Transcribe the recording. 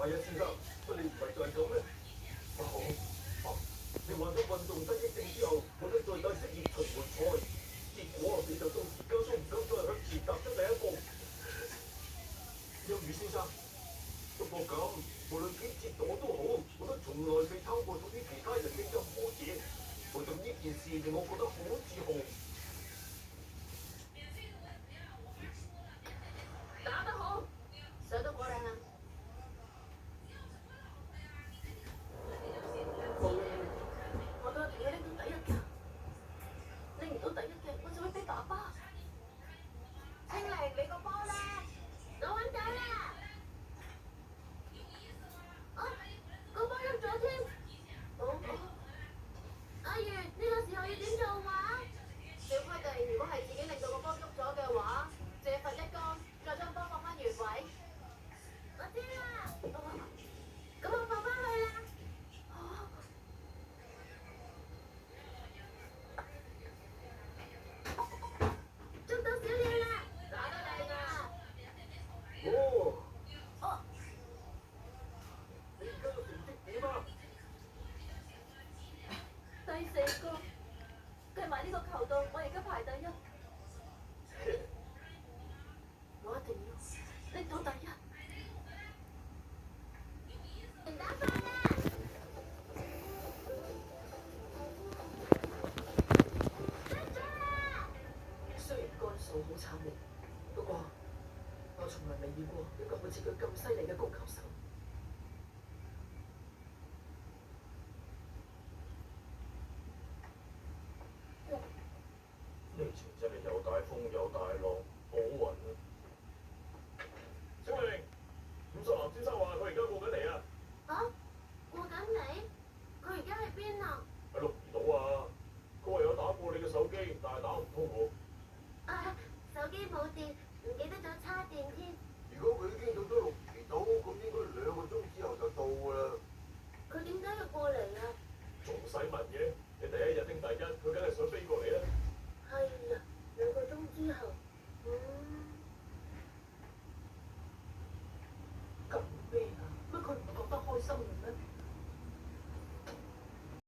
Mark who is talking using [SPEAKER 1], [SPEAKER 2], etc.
[SPEAKER 1] 係啊，先生，乜你唔係就係咁咩？好，你患咗運動得益症之後，冇得再打職業巡迴賽，結果你就到而家都唔敢再向前踏出第一步。休宇先生，不過咁，無論幾折墮都好，我都從來未偷過屬於其他人嘅任何嘢。為咗呢件事令我覺得好自豪。
[SPEAKER 2] 打得好，上得果靚啊！無論我都一定要拎到第一㗎，拎唔到第一嘅我就會俾爸爸。清零，你個波咧，我揾到啦！啊，個波入咗添。阿月，呢個時候要點做話？小規定，如果係自己令到個波喐咗嘅話，借罰一桿，再將波放返原位。我知啦。咁我放返去啦。捉到小鳥啦！打得靚啊！
[SPEAKER 1] 哦，
[SPEAKER 2] 哦，
[SPEAKER 1] 你而家個成績點啊？
[SPEAKER 2] 第4個，計埋呢個球道，我而家排第1。我一定要拎到第1。唔打翻啦！得咗啦！雖然桿數好慘烈，不過我從來未遇過一個好似佢咁犀利嘅高球手。
[SPEAKER 1] 呢場真係又大風又大浪，好暈啊！小明，伍淑蘭先生話佢而家過緊嚟啊！
[SPEAKER 2] 啊？過緊嚟？佢而家喺邊啊？
[SPEAKER 1] 喺鹿兒島啊！佢話有打過你嘅手機，但係打唔通我。
[SPEAKER 2] 啊，手機冇電，唔記得咗叉電添。
[SPEAKER 1] 如果佢已經到咗鹿兒島，